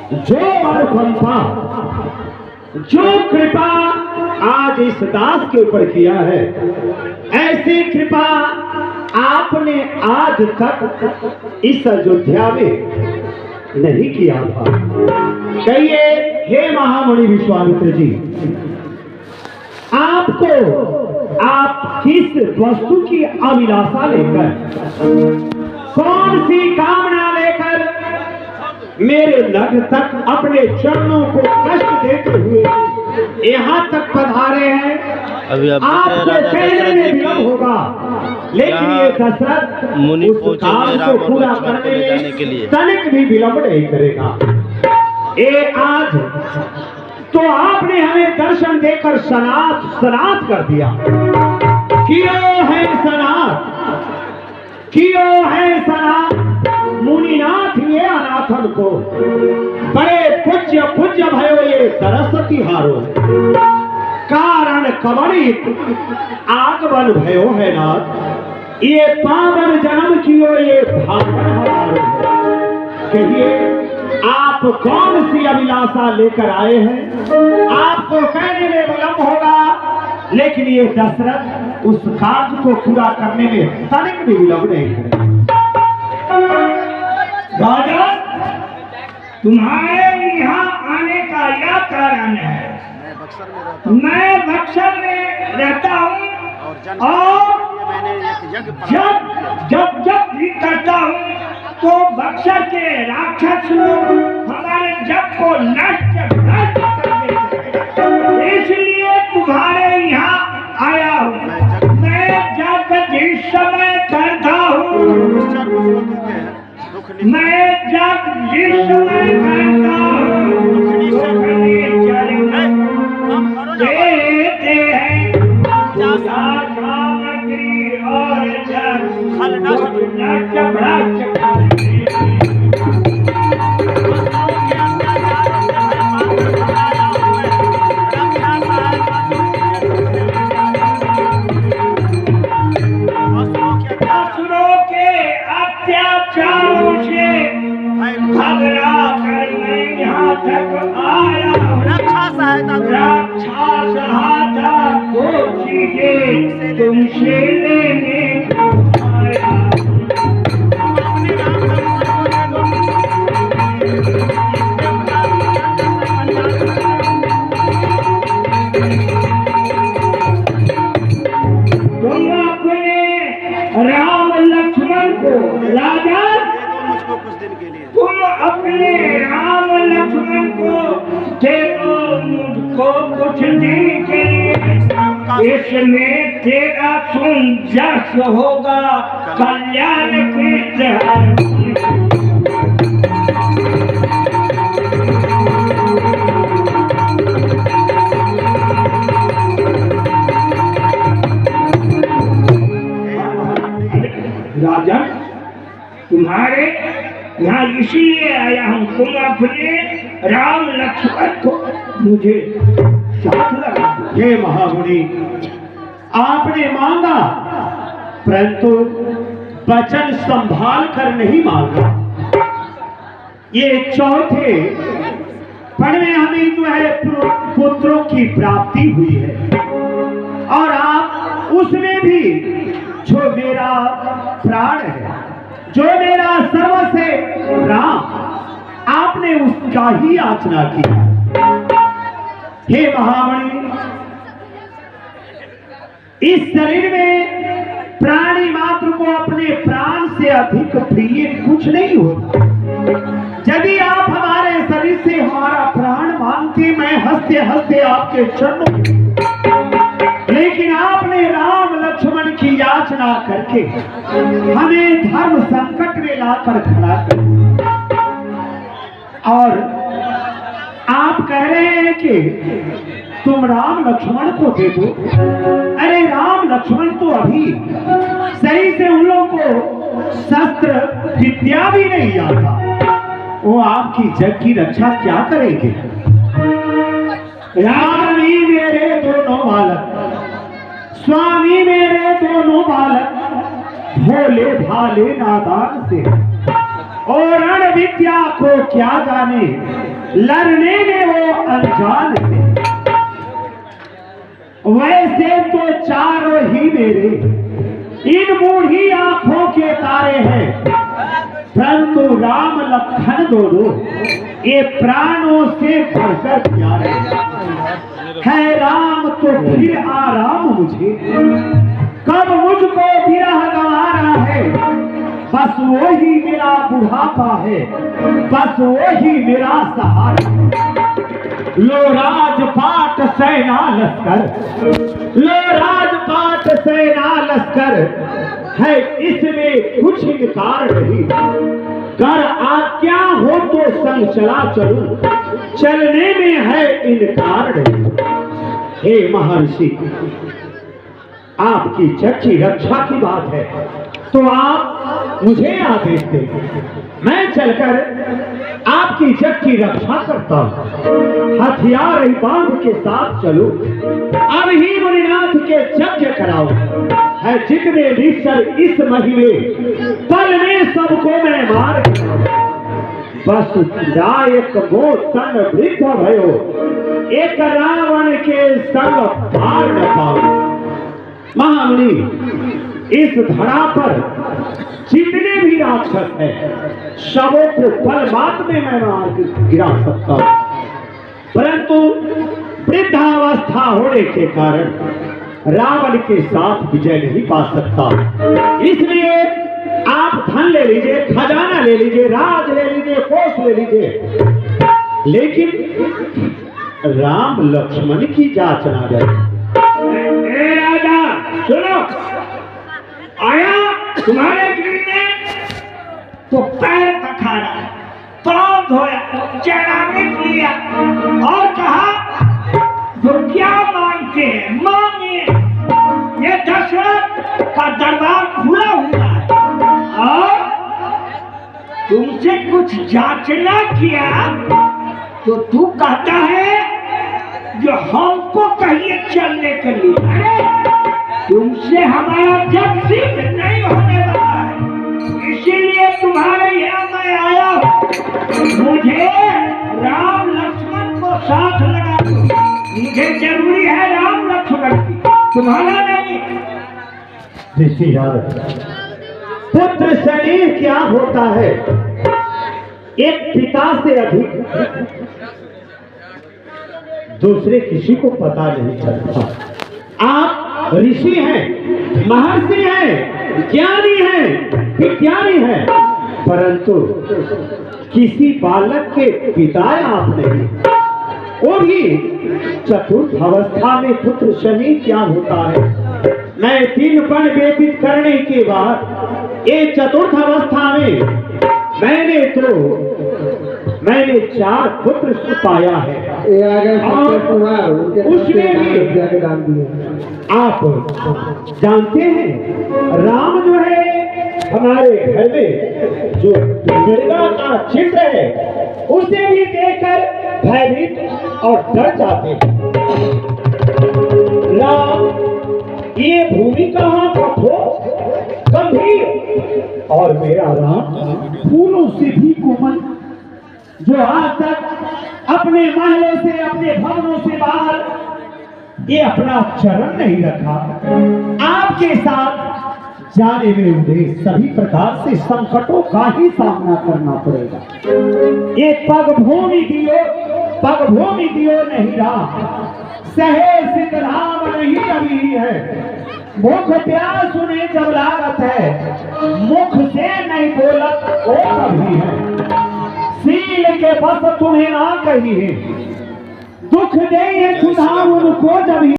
जो अनुकंपा, जो कृपा आज इस दास के ऊपर किया है, ऐसी कृपा आपने आज तक इस अयोध्या में नहीं किया था। कहिए हे महामुनि विश्वामित्र जी, आपको आप किस वस्तु की अभिलाषा लेकर, कौन सी कामना लेकर मेरे लग तक अपने चरणों को कष्ट देते हुए यहाँ तक पधारे हैं? आपको कहने में विलंब होगा, लेकिन ये दशरथ मुनि उस काम को पूरा करने के लिए तनिक भी विलंब नहीं करेगा। ये आज तो आपने हमें दर्शन देकर सनाथ कर दिया। कियो है सनाथ, कियो है सनाथ। मुनिनाथ ये अनाथन को बड़े पूज्य भयो ये सरस्वती हारो, कारण कवरित आगमन भयो है नाथ, ये पावन जन्म कियो ये भावन हमारो। कहिए आप कौन सी अभिलाषा लेकर आए हैं? आपको कहने में विलंब होगा, लेकिन ये दशरथ उस कार्य को पूरा करने में तनिक भी विलंब नहीं करेगा। राजा, तुम्हारे यहाँ आने का यह कारण है, मैं बक्सर में रहता हूँ और जब भी करता हूँ तो बक्सर के राक्षस लोग हमारे जप को नष्ट कर देते हैं। इसलिए तुम्हारे यहाँ आया हूँ। मैं जब जिस समय करता हूँ, मैं जब जिस समय करता हूँ देते हैं सामग्री और असुरों के अत्याचारों से घबरा कर मैं यहाँ तक आया। रक्षा सहायता को चीजें तुमसे लेने आया। तुम अपने राम लक्ष्मण को राजा, तुम अपने राम लक्ष्मण को दे दो मुझको कुछ दिन के लिए, इसमें तेरा सुंदर होगा कल्याण की। राजा, तुम्हारे यहाँ इसीलिए आया हूँ, तुम अपने राम लक्ष्मण को मुझे साथ लगा दो। हे महामुनि, आपने मांगा परंतु वचन संभाल कर नहीं मांगा। ये चौथे पढ़ में हमें जो है पुत्रों की प्राप्ति हुई है, और आप उसमें भी जो मेरा प्राण है, जो मेरा सर्वस्व है राम, आपने उसका ही याचना की। हे महामणि, इस शरीर में प्राणी मात्र को अपने प्राण से अधिक प्रिय कुछ नहीं होता। यदि आप हमारे शरीर से हमारा प्राण मांगते, मैं हंसते हंसते आपके चरणों, लेकिन आपने राम लक्ष्मण की याचना करके हमें धर्म संकट में लाकर खड़ा कर, और आप कह रहे हैं कि तुम राम लक्ष्मण को दे दो। अरे राम लक्ष्मण तो अभी सही से उन लोगों को शस्त्र विद्या भी नहीं आता, वो आपकी जग की रक्षा क्या करेंगे? राम ही मेरे दोनों बालक, स्वामी मेरे दोनों बालक, भोले भाले नादान से, और रण विद्या को क्या जाने, लड़ने में वो अनजान थे। वैसे तो चारों ही मेरे इन बूढ़ी आंखों के तारे हैं, परंतु राम लखन दोनों ये प्राणों से बढ़कर प्यारे है। राम तो फिर आराम मुझे, कब मुझको विरह गंवारा है। बस वही मेरा बुढ़ापा है, बस वही मेरा सहारा। लो राजपाट सेना लश्कर, लो राजपाट सेना लश्कर है, इसमें कुछ इनकार नहीं। कर आज्ञा हो तो संग चला चलूं, चलने में है इनकार नहीं। हे महर्षि, आपकी जग की रक्षा की बात है तो आप मुझे आदेश दें, मैं चलकर आपकी जग की रक्षा करता हूं। हथियार बांध के साथ चलो, अब ही मुनिनाथ के यज्ञ कराओ। है जितने ऋषर इस महीने पल में सबको मैं मार, बस नायक वो तन वृद्ध भयो, एक रावण के संग पार न पाओ। महामुनि, इस धरा पर जितने भी राक्षस हैं सबों को पल मात्र में मैं मार गिरा सकता हूं, परंतु वृद्धावस्था होने के कारण रावण के साथ विजय नहीं पा सकता। इसलिए आप धन ले लीजिए, खजाना ले लीजिए, राज ले लीजिए, कोष ले लीजिए, लेकिन राम लक्ष्मण की जांच ना जाए। राजा सुनो, आया तुम्हारे गृह में तो पैर पखाड़ा, पांव धोया, चढ़ावे किया और कहा तो क्या मांगते हैं मांगिए। ये दशरथ का दरबार खुला हुआ है और तुमसे कुछ जांचना किया तो तू कहता है जो हमको कहिए चलने के लिए। अरे तुमसे हमारा जग सिद्ध नहीं होने वाला है, इसीलिए तुम्हारे यहाँ मैं आया हूँ। मुझे राम लक्ष्मण को साथ लगा दो, मुझे जरूरी है राम लक्ष्मण की, तुम्हारा नहीं। ऋषिराज, पुत्र शरीर क्या होता है एक पिता से अधिक दूसरे किसी को पता नहीं चलता। आप ऋषि हैं, महर्षि हैं, ज्ञानी हैं, विज्ञानी हैं, परंतु किसी बालक के पिता आप नहीं, वो भी चतुर्थ अवस्था में पुत्र शनि क्या होता है। मैं 3 पल व्यतीत करने के बाद ये चतुर्थ अवस्था में मैंने 4 पुत्र पाया है। और उसमें भी आप जानते हैं राम जो है हमारे घर में जो मृगा का चित्र है उसे भी देखकर भयभीत और डर जाते हैं। राम ये भूमि कहाँ कठोर गंभीर और मेरा राम फूलों से भी कोमल, जो आज तक अपने महलों से अपने भवनों से बाहर ये अपना चरण नहीं रखा, आपके साथ जाने में उन्हें सभी प्रकार से संकटों का ही सामना करना पड़ेगा। ये पगभूमि दियो नहीं राम, सहे सिद्ध राम नहीं अभी है। मुख प्यास उन्हें जब लागत है, मुख से नहीं बोलत वो कभी है। सील के बस तुम्हें ना कही है, दुख दे खुदा उनको जब